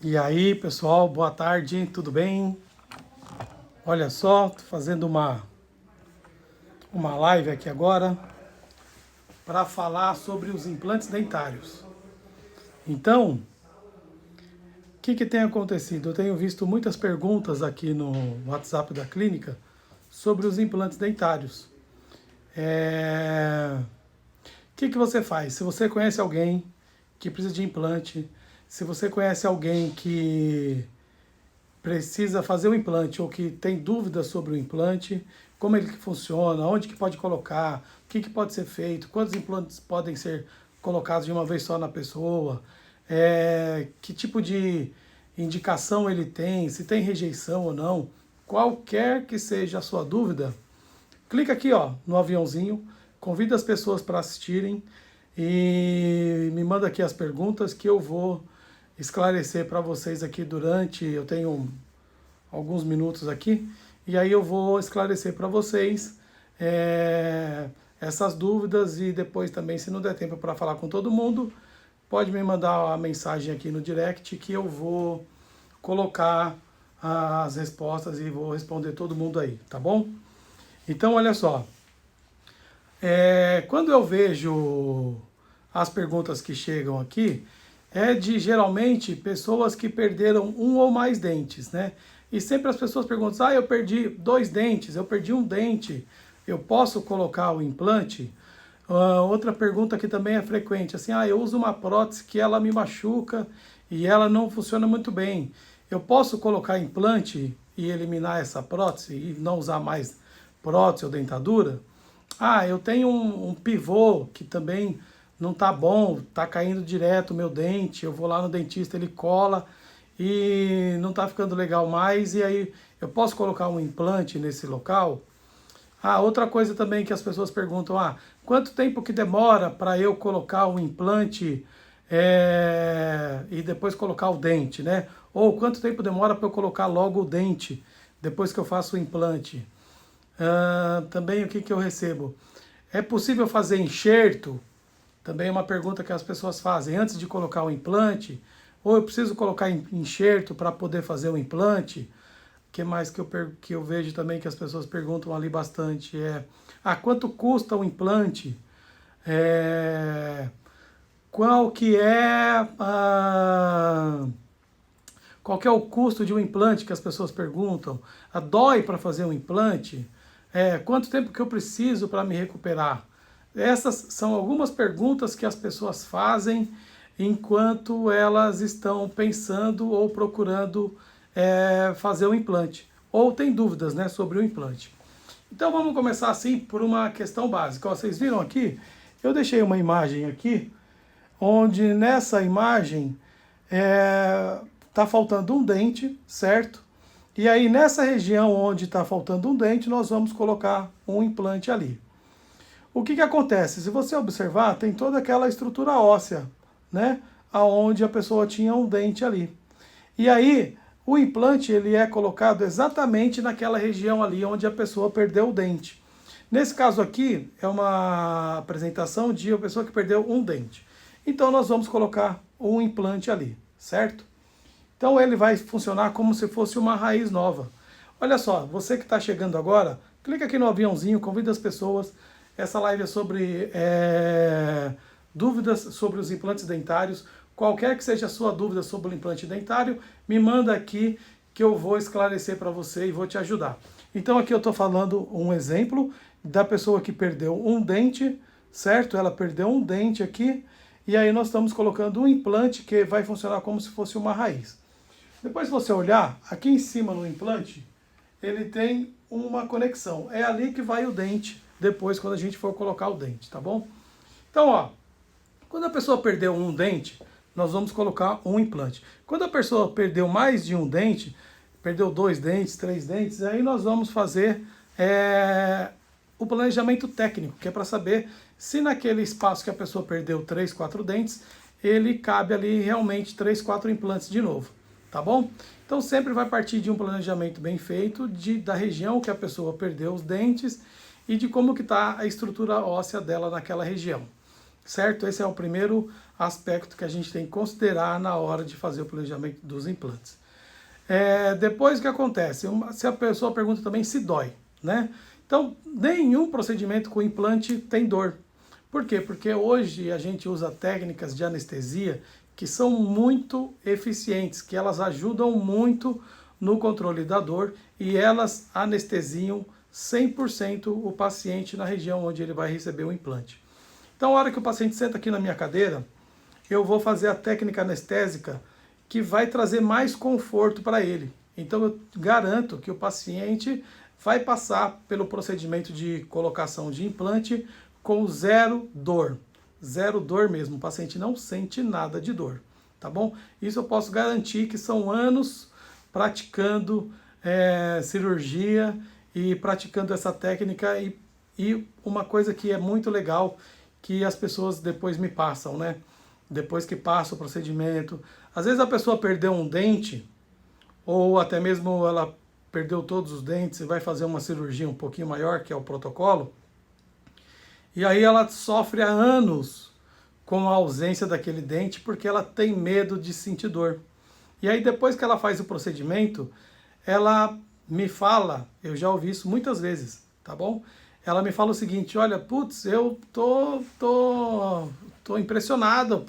E aí, pessoal, boa tarde, tudo bem? Olha só, tô fazendo uma live aqui agora para falar sobre os implantes dentários. Então, o que tem acontecido? Eu tenho visto muitas perguntas aqui no WhatsApp da clínica sobre os implantes dentários. O que você faz? Se você conhece alguém que precisa de implante, se você conhece alguém que precisa fazer o implante ou que tem dúvidas sobre o implante, como ele que funciona, onde que pode colocar, o que pode ser feito, quantos implantes podem ser colocados de uma vez só na pessoa, que tipo de indicação ele tem, se tem rejeição ou não, qualquer que seja a sua dúvida, clica aqui ó, no aviãozinho, convida as pessoas para assistirem e me manda aqui as perguntas que eu vou esclarecer para vocês aqui durante, eu tenho alguns minutos aqui, e aí eu vou esclarecer para vocês essas dúvidas e depois também, se não der tempo para falar com todo mundo, pode me mandar a mensagem aqui no direct que eu vou colocar as respostas e vou responder todo mundo aí, tá bom? Então, olha só, quando eu vejo as perguntas que chegam aqui, é de geralmente pessoas que perderam um ou mais dentes, né? E sempre as pessoas perguntam, eu perdi 2 dentes, eu perdi um dente, eu posso colocar o implante? Outra pergunta que também é frequente, assim, eu uso uma prótese que ela me machuca e ela não funciona muito bem. Eu posso colocar implante e eliminar essa prótese e não usar mais prótese ou dentadura? Eu tenho um pivô que também não tá bom, tá caindo direto o meu dente, eu vou lá no dentista, ele cola e não tá ficando legal mais, e aí eu posso colocar um implante nesse local? Outra coisa também que as pessoas perguntam, quanto tempo que demora para eu colocar o implante e depois colocar o dente, né? Ou quanto tempo demora para eu colocar logo o dente depois que eu faço o implante? Também o que eu recebo? É possível fazer enxerto? Também é uma pergunta que as pessoas fazem antes de colocar o implante. Ou eu preciso colocar enxerto para poder fazer o implante? O que mais que eu vejo também que as pessoas perguntam ali bastante quanto custa o implante? Qual que é qual que é o custo de um implante que as pessoas perguntam? Dói para fazer um implante? Quanto tempo que eu preciso para me recuperar? Essas são algumas perguntas que as pessoas fazem enquanto elas estão pensando ou procurando fazer o implante. Ou tem dúvidas, né, sobre o implante. Então vamos começar assim por uma questão básica. Vocês viram aqui? Eu deixei uma imagem aqui, onde nessa imagem está faltando um dente, certo? E aí nessa região onde está faltando um dente, nós vamos colocar um implante ali. O que acontece? Se você observar, tem toda aquela estrutura óssea, né? Aonde a pessoa tinha um dente ali. E aí, o implante ele é colocado exatamente naquela região ali onde a pessoa perdeu o dente. Nesse caso aqui, é uma apresentação de uma pessoa que perdeu um dente. Então, nós vamos colocar um implante ali, certo? Então, ele vai funcionar como se fosse uma raiz nova. Olha só, você que está chegando agora, clica aqui no aviãozinho, convida as pessoas. Essa live é sobre dúvidas sobre os implantes dentários. Qualquer que seja a sua dúvida sobre o implante dentário, me manda aqui que eu vou esclarecer para você e vou te ajudar. Então aqui eu estou falando um exemplo da pessoa que perdeu um dente, certo? Ela perdeu um dente aqui e aí nós estamos colocando um implante que vai funcionar como se fosse uma raiz. Depois se você olhar, aqui em cima no implante, ele tem uma conexão. É ali que vai o dente, depois quando a gente for colocar o dente, tá bom? Então, quando a pessoa perdeu um dente, nós vamos colocar um implante. Quando a pessoa perdeu mais de um dente, perdeu 2 dentes, 3 dentes, aí nós vamos fazer o planejamento técnico, que é para saber se naquele espaço que a pessoa perdeu 3, 4 dentes, ele cabe ali realmente 3, 4 implantes de novo, tá bom? Então sempre vai partir de um planejamento bem feito, da região que a pessoa perdeu os dentes e de como que está a estrutura óssea dela naquela região, certo? Esse é o primeiro aspecto que a gente tem que considerar na hora de fazer o planejamento dos implantes. Depois o que acontece? Se a pessoa pergunta também se dói, né? Então, nenhum procedimento com implante tem dor. Por quê? Porque hoje a gente usa técnicas de anestesia que são muito eficientes, que elas ajudam muito no controle da dor e elas anestesiam 100% o paciente na região onde ele vai receber o implante. Então, a hora que o paciente senta aqui na minha cadeira, eu vou fazer a técnica anestésica que vai trazer mais conforto para ele. Então, eu garanto que o paciente vai passar pelo procedimento de colocação de implante com zero dor. Zero dor mesmo, o paciente não sente nada de dor, tá bom? Isso eu posso garantir que são anos praticando cirurgia e praticando essa técnica e uma coisa que é muito legal que as pessoas depois me passam, né? Depois que passa o procedimento. Às vezes a pessoa perdeu um dente ou até mesmo ela perdeu todos os dentes e vai fazer uma cirurgia um pouquinho maior, que é o protocolo, e aí ela sofre há anos com a ausência daquele dente porque ela tem medo de sentir dor. E aí depois que ela faz o procedimento, ela me fala, eu já ouvi isso muitas vezes, tá bom? Ela me fala o seguinte, olha, putz, eu tô impressionada,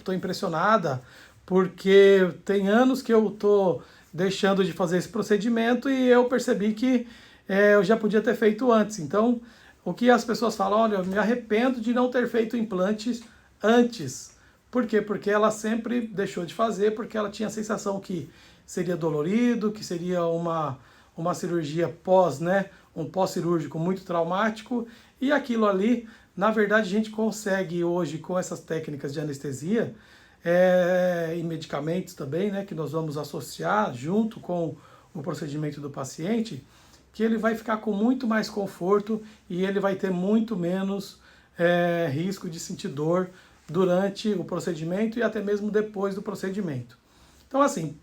porque tem anos que eu tô deixando de fazer esse procedimento e eu percebi que eu já podia ter feito antes. Então, o que as pessoas falam, olha, eu me arrependo de não ter feito implantes antes. Por quê? Porque ela sempre deixou de fazer, porque ela tinha a sensação que seria dolorido, que seria uma cirurgia pós, né? Um pós-cirúrgico muito traumático. E aquilo ali, na verdade, a gente consegue hoje, com essas técnicas de anestesia e medicamentos também, né? Que nós vamos associar junto com o procedimento do paciente, que ele vai ficar com muito mais conforto e ele vai ter muito menos risco de sentir dor durante o procedimento e até mesmo depois do procedimento. Então, assim,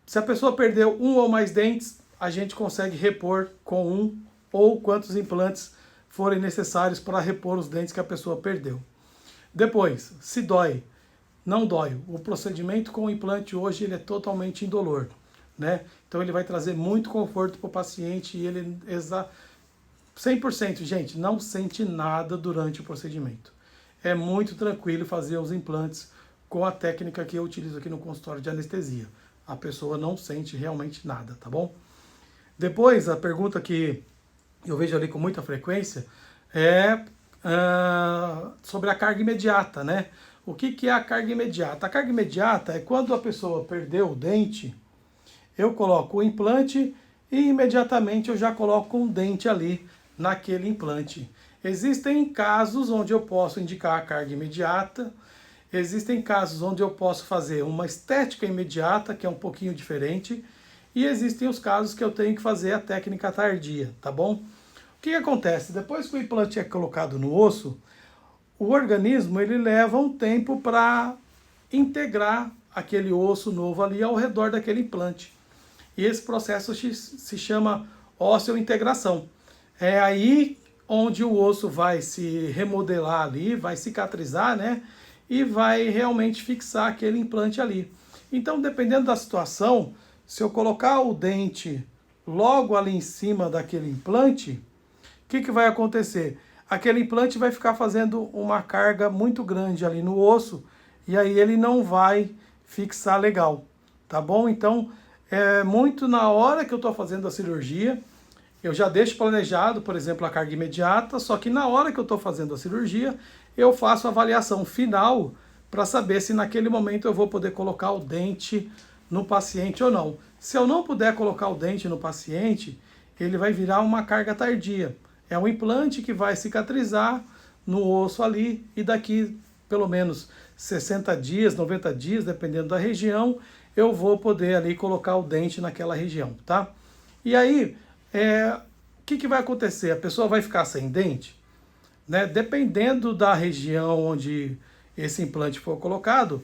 se a pessoa perdeu um ou mais dentes, a gente consegue repor com um ou quantos implantes forem necessários para repor os dentes que a pessoa perdeu. Depois, se dói, não dói. O procedimento com o implante hoje ele é totalmente indolor, né? Então ele vai trazer muito conforto para o paciente e ele 100%, gente, não sente nada durante o procedimento. É muito tranquilo fazer os implantes com a técnica que eu utilizo aqui no consultório de anestesia. A pessoa não sente realmente nada, tá bom? Depois, a pergunta que eu vejo ali com muita frequência é sobre a carga imediata, né? O que é a carga imediata? A carga imediata é quando a pessoa perdeu o dente, eu coloco o implante e imediatamente eu já coloco um dente ali naquele implante. Existem casos onde eu posso indicar a carga imediata, existem casos onde eu posso fazer uma estética imediata, que é um pouquinho diferente, e existem os casos que eu tenho que fazer a técnica tardia, tá bom? O que acontece? Depois que o implante é colocado no osso, o organismo ele leva um tempo para integrar aquele osso novo ali ao redor daquele implante. E esse processo se chama osteointegração. É aí onde o osso vai se remodelar ali, vai cicatrizar, né? E vai realmente fixar aquele implante ali. Então, dependendo da situação, se eu colocar o dente logo ali em cima daquele implante, o que vai acontecer? Aquele implante vai ficar fazendo uma carga muito grande ali no osso e aí ele não vai fixar legal, tá bom? Então, muito na hora que eu estou fazendo a cirurgia, eu já deixo planejado, por exemplo, a carga imediata, só que na hora que eu estou fazendo a cirurgia, eu faço a avaliação final para saber se naquele momento eu vou poder colocar o dente no paciente ou não. Se eu não puder colocar o dente no paciente, ele vai virar uma carga tardia. É um implante que vai cicatrizar no osso ali e daqui pelo menos 60 dias, 90 dias, dependendo da região, eu vou poder ali colocar o dente naquela região, tá? E aí, o que vai acontecer? A pessoa vai ficar sem dente, né? Dependendo da região onde esse implante for colocado,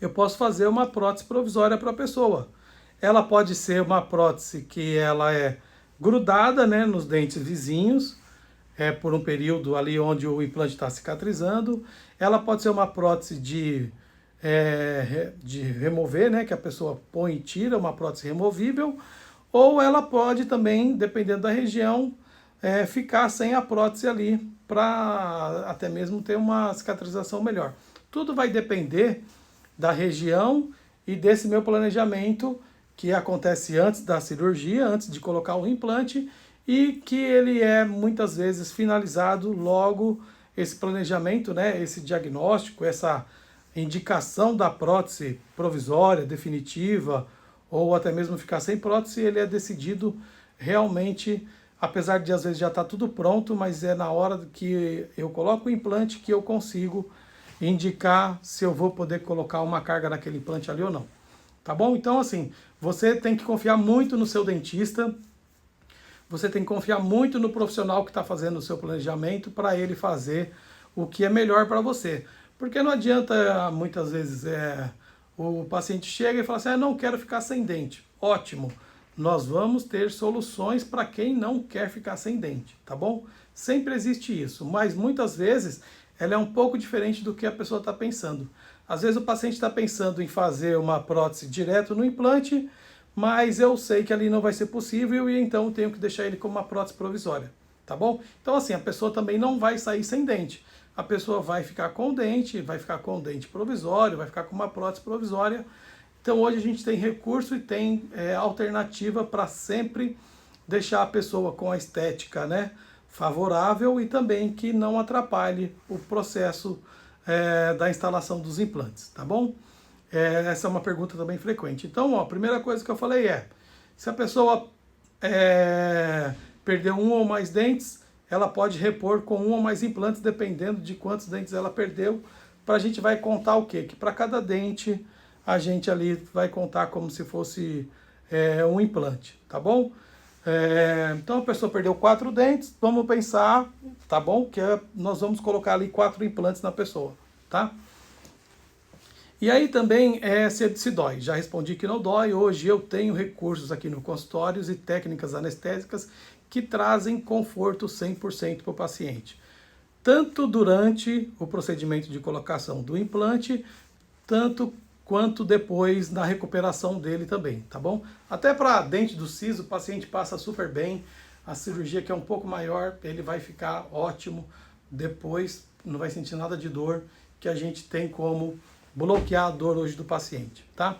eu posso fazer uma prótese provisória para a pessoa. Ela pode ser uma prótese que ela é grudada, né, nos dentes vizinhos, por um período ali onde o implante está cicatrizando. Ela pode ser uma prótese de remover, né, que a pessoa põe e tira, uma prótese removível, ou ela pode também, dependendo da região, ficar sem a prótese ali, para até mesmo ter uma cicatrização melhor. Tudo vai depender da região e desse meu planejamento, que acontece antes da cirurgia, antes de colocar o implante, e que ele é muitas vezes finalizado logo, esse planejamento, né, esse diagnóstico, essa indicação da prótese provisória, definitiva, ou até mesmo ficar sem prótese, ele é decidido realmente, apesar de às vezes já estar tudo pronto, mas é na hora que eu coloco o implante que eu consigo indicar se eu vou poder colocar uma carga naquele implante ali ou não. Tá bom? Então, assim, você tem que confiar muito no seu dentista, você tem que confiar muito no profissional que está fazendo o seu planejamento para ele fazer o que é melhor para você. Porque não adianta, muitas vezes, o paciente chega e fala assim, não quero ficar sem dente. Ótimo, nós vamos ter soluções para quem não quer ficar sem dente, tá bom? Sempre existe isso, mas muitas vezes ela é um pouco diferente do que a pessoa está pensando. Às vezes o paciente está pensando em fazer uma prótese direto no implante, mas eu sei que ali não vai ser possível e então eu tenho que deixar ele como uma prótese provisória, tá bom? Então assim, a pessoa também não vai sair sem dente. A pessoa vai ficar com o dente, vai ficar com o dente provisório, vai ficar com uma prótese provisória. Então hoje a gente tem recurso e tem alternativa para sempre deixar a pessoa com a estética, né, favorável e também que não atrapalhe o processo da instalação dos implantes, tá bom? Essa é uma pergunta também frequente. Então, ó, a primeira coisa que eu falei se a pessoa perdeu um ou mais dentes, ela pode repor com um ou mais implantes, dependendo de quantos dentes ela perdeu. A gente vai contar o quê? Que para cada dente, a gente ali vai contar como se fosse um implante, tá bom? Então a pessoa perdeu 4 dentes, vamos pensar, tá bom? Que nós vamos colocar ali 4 implantes na pessoa, tá? E aí também se dói. Já respondi que não dói. Hoje eu tenho recursos aqui no consultório e técnicas anestésicas que trazem conforto 100% para o paciente. Tanto durante o procedimento de colocação do implante, tanto quanto depois na recuperação dele também, tá bom? Até para dente do siso, o paciente passa super bem. A cirurgia que é um pouco maior, ele vai ficar ótimo. Depois não vai sentir nada de dor, que a gente tem como bloquear a dor hoje do paciente, tá?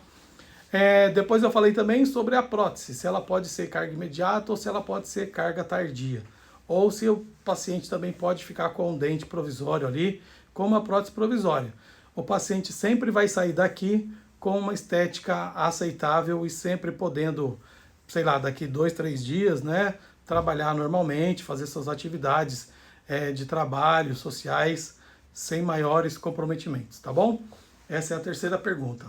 Depois eu falei também sobre a prótese, se ela pode ser carga imediata ou se ela pode ser carga tardia. Ou se o paciente também pode ficar com um dente provisório ali, com uma prótese provisória. O paciente sempre vai sair daqui com uma estética aceitável e sempre podendo, sei lá, daqui 2, 3 dias, né, trabalhar normalmente, fazer suas atividades de trabalho, sociais, sem maiores comprometimentos, tá bom? Essa é a terceira pergunta.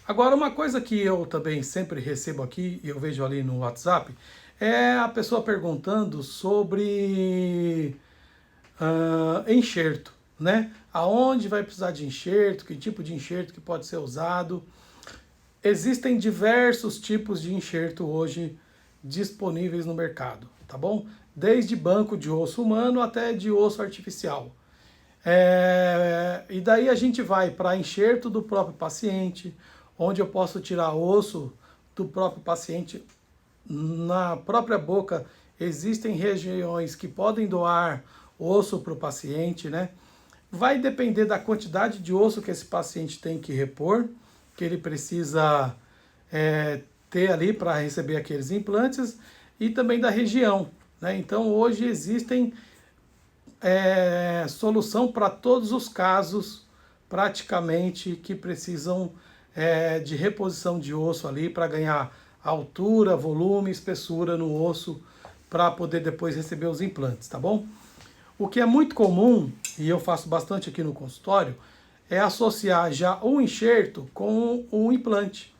Agora, uma coisa que eu também sempre recebo aqui, e eu vejo ali no WhatsApp, é a pessoa perguntando sobre enxerto, né? Aonde vai precisar de enxerto, que tipo de enxerto que pode ser usado. Existem diversos tipos de enxerto hoje disponíveis no mercado, tá bom? Desde banco de osso humano até de osso artificial. E daí a gente vai para enxerto do próprio paciente, onde eu posso tirar osso do próprio paciente. Na própria boca existem regiões que podem doar osso para o paciente, né? Vai depender da quantidade de osso que esse paciente tem que repor, que ele precisa ter ali para receber aqueles implantes, e também da região, né? Então hoje existem solução para todos os casos, praticamente, que precisam de reposição de osso ali para ganhar altura, volume, espessura no osso, para poder depois receber os implantes, tá bom? O que é muito comum, e eu faço bastante aqui no consultório, é associar já o enxerto com o implante.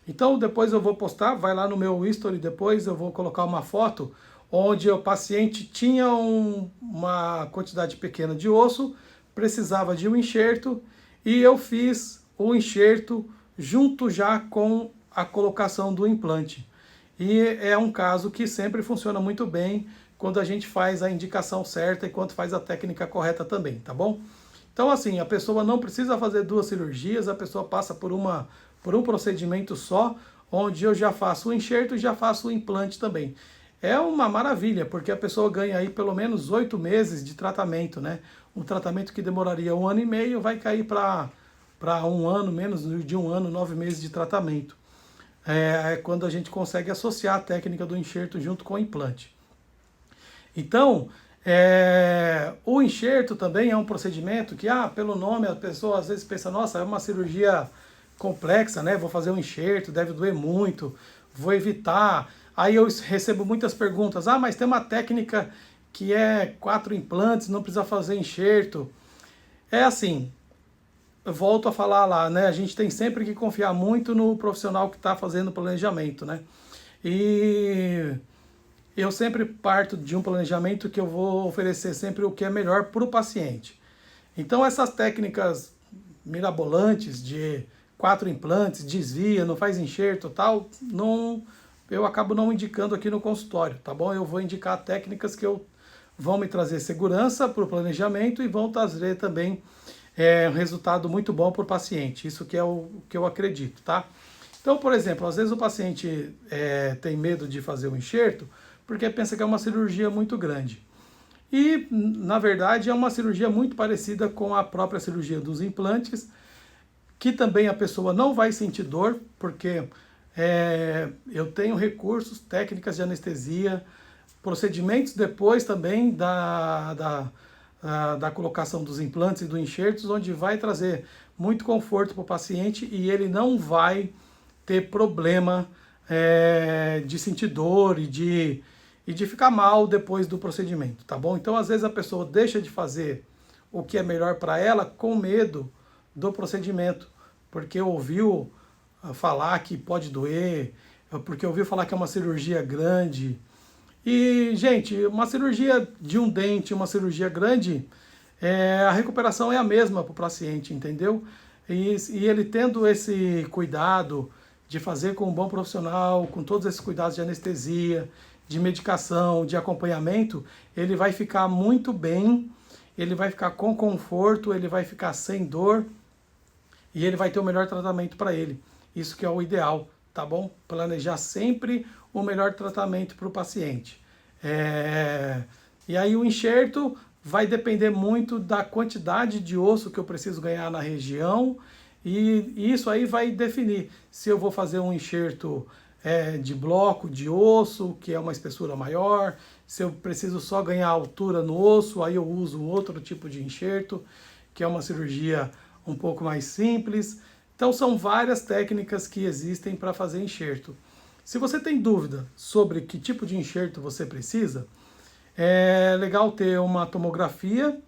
Então depois eu vou postar, vai lá no meu history, depois eu vou colocar uma foto onde o paciente tinha uma quantidade pequena de osso, precisava de um enxerto, e eu fiz o enxerto junto já com a colocação do implante. E é um caso que sempre funciona muito bem, quando a gente faz a indicação certa e quando faz a técnica correta também, tá bom? Então, assim, a pessoa não precisa fazer 2 cirurgias, a pessoa passa por um procedimento só, onde eu já faço o enxerto e já faço o implante também. É uma maravilha, porque a pessoa ganha aí pelo menos 8 meses de tratamento, né? Um tratamento que demoraria 1 ano e meio vai cair para 1 ano, menos de 1 ano, 9 meses de tratamento. É quando a gente consegue associar a técnica do enxerto junto com o implante. Então, o enxerto também é um procedimento que, pelo nome, a pessoa às vezes pensa, nossa, é uma cirurgia complexa, né? Vou fazer um enxerto, deve doer muito, vou evitar. Aí eu recebo muitas perguntas, mas tem uma técnica que é 4 implantes, não precisa fazer enxerto. É assim, eu volto a falar lá, né? A gente tem sempre que confiar muito no profissional que está fazendo o planejamento, né? E eu sempre parto de um planejamento que eu vou oferecer sempre o que é melhor para o paciente. Então essas técnicas mirabolantes de 4 implantes, desvia, não faz enxerto e tal, não, eu acabo não indicando aqui no consultório, tá bom? Eu vou indicar técnicas que vão me trazer segurança para o planejamento e vão trazer também um resultado muito bom para o paciente. Isso que é o que eu acredito, tá? Então, por exemplo, às vezes o paciente tem medo de fazer o enxerto porque pensa que é uma cirurgia muito grande. E, na verdade, é uma cirurgia muito parecida com a própria cirurgia dos implantes, que também a pessoa não vai sentir dor, porque eu tenho recursos, técnicas de anestesia, procedimentos depois também da colocação dos implantes e dos enxertos, onde vai trazer muito conforto para o paciente e ele não vai ter problema de sentir dor e de ficar mal depois do procedimento, tá bom? Então, às vezes a pessoa deixa de fazer o que é melhor para ela com medo do procedimento, porque ouviu falar que pode doer, porque ouviu falar que é uma cirurgia grande. E, gente, uma cirurgia de um dente, uma cirurgia grande, a recuperação é a mesma para o paciente, entendeu? E ele tendo esse cuidado de fazer com um bom profissional, com todos esses cuidados de anestesia, de medicação, de acompanhamento, ele vai ficar muito bem, ele vai ficar com conforto, ele vai ficar sem dor e ele vai ter o melhor tratamento para ele. Isso que é o ideal, tá bom? Planejar sempre o melhor tratamento para o paciente. E aí o enxerto vai depender muito da quantidade de osso que eu preciso ganhar na região e isso aí vai definir se eu vou fazer um enxerto de bloco de osso, que é uma espessura maior, se eu preciso só ganhar altura no osso, aí eu uso outro tipo de enxerto, que é uma cirurgia um pouco mais simples. Então são várias técnicas que existem para fazer enxerto. Se você tem dúvida sobre que tipo de enxerto você precisa, é legal ter uma tomografia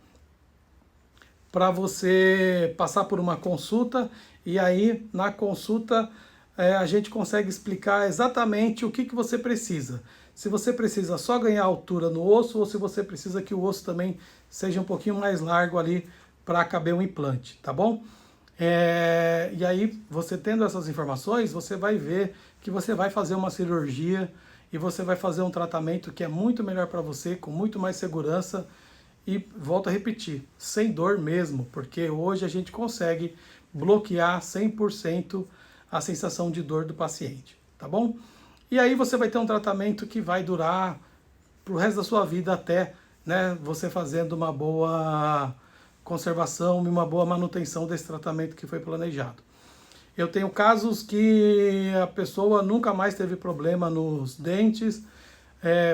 para você passar por uma consulta e aí na consulta a gente consegue explicar exatamente o que você precisa. Se você precisa só ganhar altura no osso ou se você precisa que o osso também seja um pouquinho mais largo ali para caber um implante, tá bom? E aí, você tendo essas informações, você vai ver que você vai fazer uma cirurgia e você vai fazer um tratamento que é muito melhor para você, com muito mais segurança e, volto a repetir, sem dor mesmo, porque hoje a gente consegue bloquear 100% a sensação de dor do paciente, tá bom? E aí você vai ter um tratamento que vai durar pro resto da sua vida até, né, você fazendo uma boa conservação e uma boa manutenção desse tratamento que foi planejado. Eu tenho casos que a pessoa nunca mais teve problema nos dentes,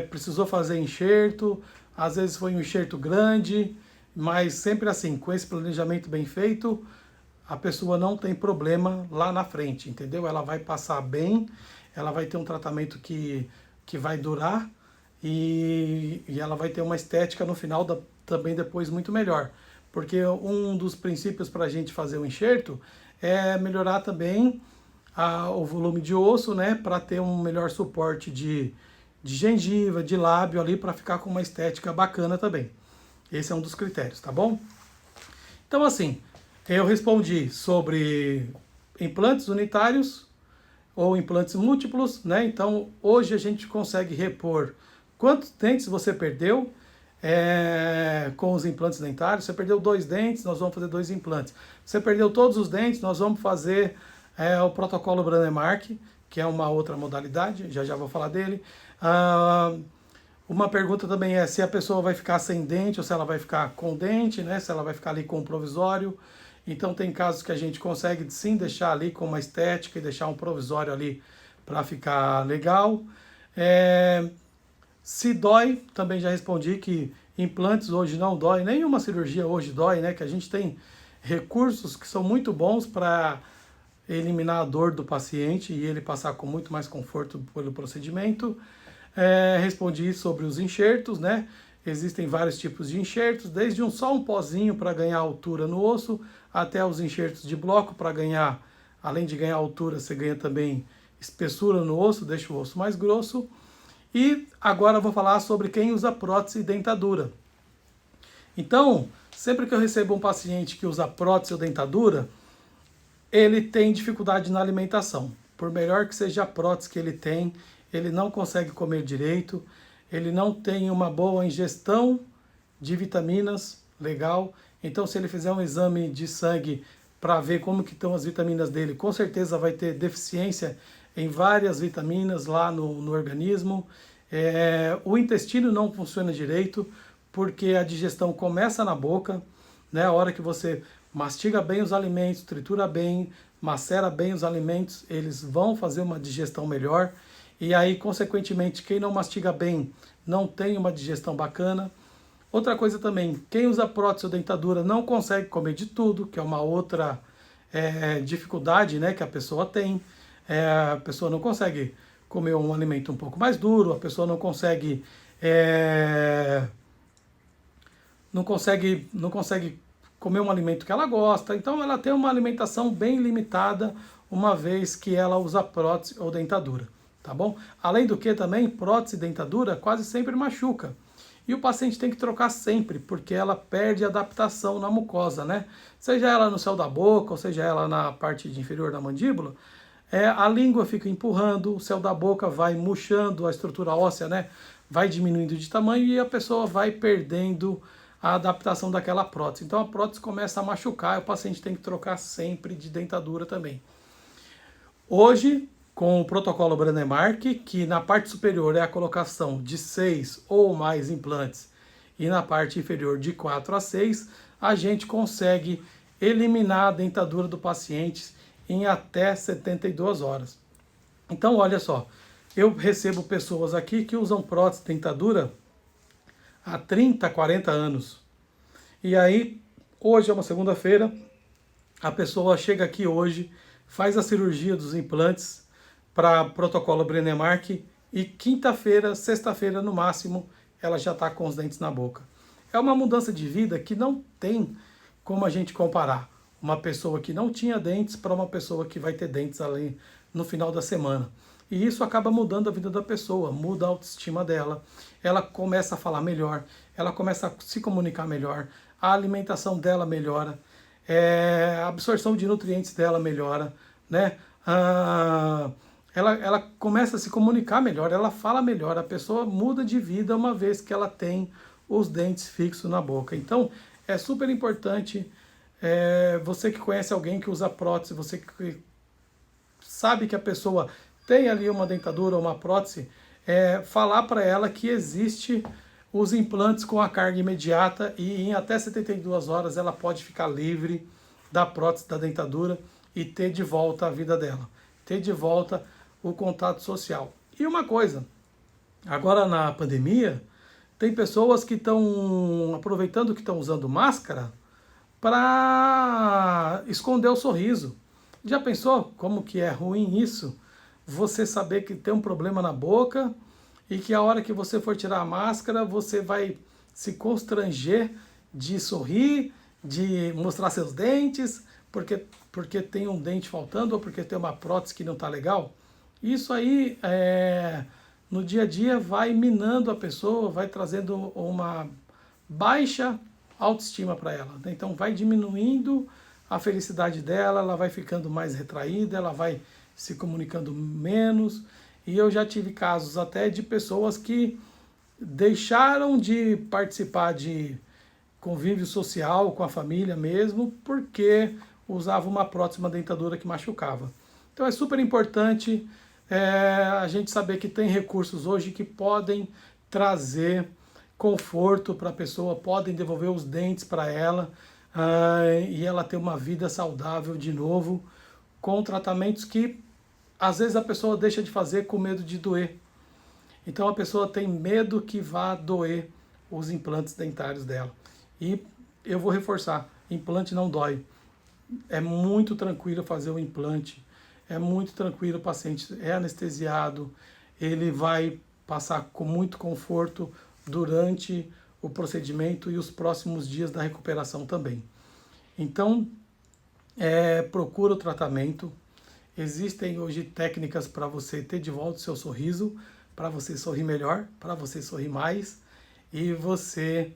precisou fazer enxerto, às vezes foi um enxerto grande, mas sempre assim, com esse planejamento bem feito, a pessoa não tem problema lá na frente, entendeu? Ela vai passar bem, ela vai ter um tratamento que vai durar e ela vai ter uma estética no final também depois muito melhor. Porque um dos princípios para a gente fazer o enxerto é melhorar também o volume de osso, né? Para ter um melhor suporte de gengiva, de lábio ali, para ficar com uma estética bacana também. Esse é um dos critérios, tá bom? Então, assim, eu respondi sobre implantes unitários ou implantes múltiplos, né? Então, hoje a gente consegue repor quantos dentes você perdeu com os implantes dentários. Você perdeu 2 dentes, nós vamos fazer 2 implantes. Você perdeu todos os dentes, nós vamos fazer o protocolo Brånemark, que é uma outra modalidade, já vou falar dele. Uma pergunta também é se a pessoa vai ficar sem dente ou se ela vai ficar com dente, né? Se ela vai ficar ali com um provisório. Então tem casos que a gente consegue sim deixar ali com uma estética e deixar um provisório ali para ficar legal. Se dói, também já respondi que implantes hoje não dói, nenhuma cirurgia hoje dói, né? Que a gente tem recursos que são muito bons para eliminar a dor do paciente e ele passar com muito mais conforto pelo procedimento. Respondi sobre os enxertos, né? Existem vários tipos de enxertos, desde só um pozinho para ganhar altura no osso, até os enxertos de bloco para ganhar, além de ganhar altura, você ganha também espessura no osso, deixa o osso mais grosso. E agora eu vou falar sobre quem usa prótese e dentadura. Então, sempre que eu recebo um paciente que usa prótese ou dentadura, ele tem dificuldade na alimentação. Por melhor que seja a prótese que ele não consegue comer direito, ele não tem uma boa ingestão de vitaminas, legal. Então, se ele fizer um exame de sangue para ver como que estão as vitaminas dele, com certeza vai ter deficiência em várias vitaminas lá no organismo. O intestino não funciona direito, porque a digestão começa na boca, né? A hora que você mastiga bem os alimentos, tritura bem, macera bem os alimentos, eles vão fazer uma digestão melhor. E aí, consequentemente, quem não mastiga bem não tem uma digestão bacana. Outra coisa também, quem usa prótese ou dentadura não consegue comer de tudo, que é uma outra dificuldade, né, que a pessoa tem. A pessoa não consegue comer um alimento um pouco mais duro, a pessoa não consegue comer um alimento que ela gosta. Então ela tem uma alimentação bem limitada, uma vez que ela usa prótese ou dentadura, tá bom? Além do que também, prótese e dentadura quase sempre machuca. E o paciente tem que trocar sempre, porque ela perde adaptação na mucosa, né? Seja ela no céu da boca, ou seja ela na parte inferior da mandíbula, a língua fica empurrando, o céu da boca vai murchando, a estrutura óssea, né, vai diminuindo de tamanho e a pessoa vai perdendo a adaptação daquela prótese. Então a prótese começa a machucar e o paciente tem que trocar sempre de dentadura também. Hoje, com o protocolo Brånemark, que na parte superior é a colocação de 6 ou mais implantes e na parte inferior de 4 a 6, a gente consegue eliminar a dentadura do paciente em até 72 horas. Então, olha só, eu recebo pessoas aqui que usam prótese e dentadura há 30, 40 anos. E aí, hoje é uma segunda-feira, a pessoa chega aqui hoje, faz a cirurgia dos implantes para protocolo Brånemark e quinta-feira, sexta-feira no máximo, ela já está com os dentes na boca. É uma mudança de vida que não tem como a gente comparar uma pessoa que não tinha dentes para uma pessoa que vai ter dentes ali no final da semana. E isso acaba mudando a vida da pessoa, muda a autoestima dela, ela começa a falar melhor, ela começa a se comunicar melhor, a alimentação dela melhora, a absorção de nutrientes dela melhora, né? Ela começa a se comunicar melhor, ela fala melhor, a pessoa muda de vida uma vez que ela tem os dentes fixos na boca. Então, é super importante você que conhece alguém que usa prótese, você que sabe que a pessoa tem ali uma dentadura ou uma prótese, falar para ela que existe os implantes com a carga imediata e em até 72 horas ela pode ficar livre da prótese, da dentadura e ter de volta a vida dela, ter de volta o contato social. E uma coisa, agora na pandemia, tem pessoas que estão aproveitando que estão usando máscara para esconder o sorriso. Já pensou como que é ruim isso? Você saber que tem um problema na boca e que a hora que você for tirar a máscara, você vai se constranger de sorrir, de mostrar seus dentes, porque tem um dente faltando ou porque tem uma prótese que não está legal. Isso aí, no dia a dia, vai minando a pessoa, vai trazendo uma baixa autoestima para ela. Então, vai diminuindo a felicidade dela, ela vai ficando mais retraída, ela vai se comunicando menos. E eu já tive casos até de pessoas que deixaram de participar de convívio social com a família mesmo, porque usava uma prótese, uma dentadura que machucava. Então é super importante a gente saber que tem recursos hoje que podem trazer conforto para a pessoa, podem devolver os dentes para ela e ela ter uma vida saudável de novo, com tratamentos que às vezes a pessoa deixa de fazer com medo de doer. Então a pessoa tem medo que vá doer os implantes dentários dela. E eu vou reforçar, implante não dói. É muito tranquilo fazer o implante, é muito tranquilo, o paciente é anestesiado, ele vai passar com muito conforto durante o procedimento e os próximos dias da recuperação também. Então, procura o tratamento. Existem hoje técnicas para você ter de volta o seu sorriso, para você sorrir melhor, para você sorrir mais e você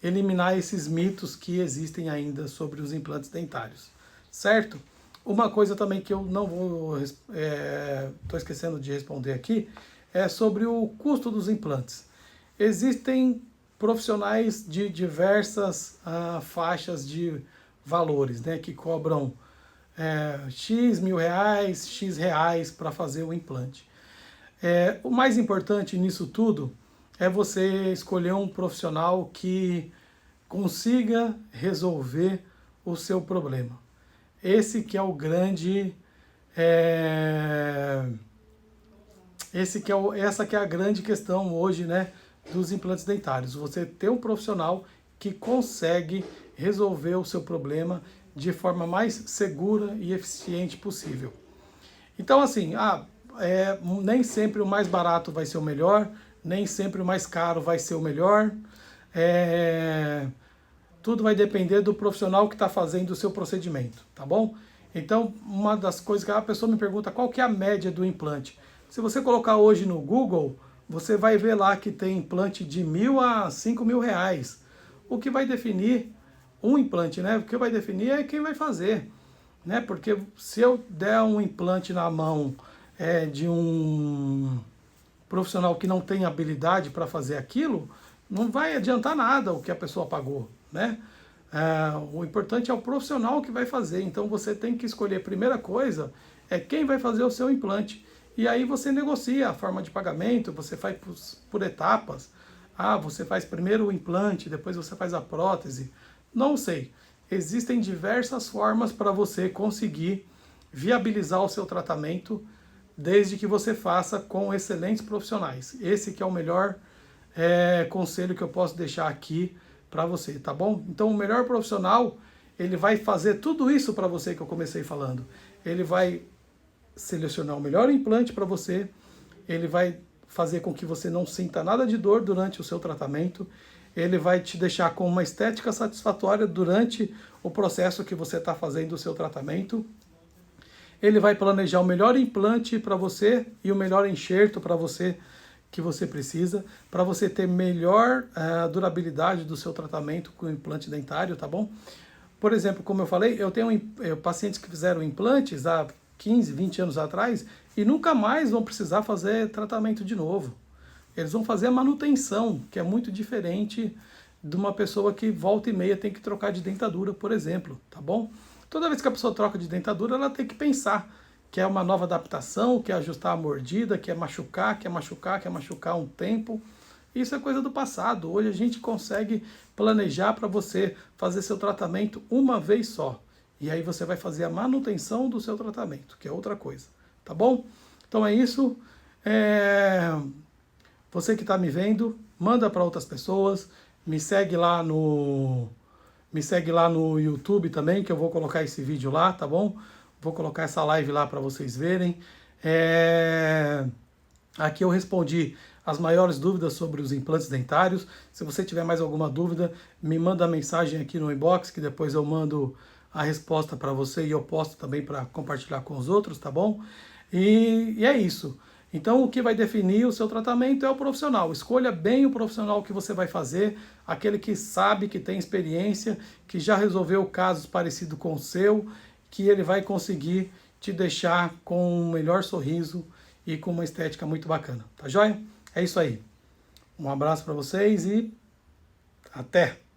eliminar esses mitos que existem ainda sobre os implantes dentários, certo? Uma coisa também que eu não vou, estou esquecendo de responder aqui, é sobre o custo dos implantes. Existem profissionais de diversas faixas de valores, né, que cobram X mil reais, X reais para fazer o implante. O mais importante nisso tudo é você escolher um profissional que consiga resolver o seu problema. Esse que é o grande... essa que é a grande questão hoje, né, dos implantes dentários. Você ter um profissional que consegue resolver o seu problema de forma mais segura e eficiente possível. Então, assim, nem sempre o mais barato vai ser o melhor, nem sempre o mais caro vai ser o melhor. Tudo vai depender do profissional que está fazendo o seu procedimento, tá bom? Então, uma das coisas que a pessoa me pergunta, qual que é a média do implante? Se você colocar hoje no Google, você vai ver lá que tem implante de 1.000 a 5.000 reais. O que vai definir um implante, né? O que vai definir é quem vai fazer, né? Porque se eu der um implante na mão de um profissional que não tem habilidade para fazer aquilo, não vai adiantar nada o que a pessoa pagou, né? O importante é o profissional que vai fazer. Então você tem que escolher, a primeira coisa é quem vai fazer o seu implante. E aí você negocia a forma de pagamento, você faz por etapas. Você faz primeiro o implante, depois você faz a prótese. Não sei. Existem diversas formas para você conseguir viabilizar o seu tratamento, desde que você faça com excelentes profissionais. Esse que é o melhor conselho que eu posso deixar aqui para você, tá bom? Então o melhor profissional, ele vai fazer tudo isso para você que eu comecei falando. Ele vai selecionar o melhor implante para você, ele vai fazer com que você não sinta nada de dor durante o seu tratamento, ele vai te deixar com uma estética satisfatória durante o processo que você está fazendo o seu tratamento, ele vai planejar o melhor implante para você e o melhor enxerto para você que você precisa, para você ter melhor durabilidade do seu tratamento com o implante dentário, tá bom? Por exemplo, como eu falei, eu tenho pacientes que fizeram implantes há 15, 20 anos atrás e nunca mais vão precisar fazer tratamento de novo. Eles vão fazer a manutenção, que é muito diferente de uma pessoa que volta e meia tem que trocar de dentadura, por exemplo, tá bom? Toda vez que a pessoa troca de dentadura, ela tem que pensar que é uma nova adaptação, que é ajustar a mordida, que é machucar um tempo. Isso é coisa do passado. Hoje a gente consegue planejar para você fazer seu tratamento uma vez só. E aí você vai fazer a manutenção do seu tratamento, que é outra coisa, tá bom? Então é isso. Você que está me vendo, manda para outras pessoas. Me segue lá no YouTube também, que eu vou colocar esse vídeo lá, tá bom? Vou colocar essa live lá para vocês verem. Aqui eu respondi as maiores dúvidas sobre os implantes dentários. Se você tiver mais alguma dúvida, me manda mensagem aqui no inbox, que depois eu mando a resposta para você e eu posto também para compartilhar com os outros, tá bom? E é isso. Então, o que vai definir o seu tratamento é o profissional. Escolha bem o profissional que você vai fazer, aquele que sabe, que tem experiência, que já resolveu casos parecidos com o seu, que ele vai conseguir te deixar com um melhor sorriso e com uma estética muito bacana, tá joia? É isso aí. Um abraço para vocês e até!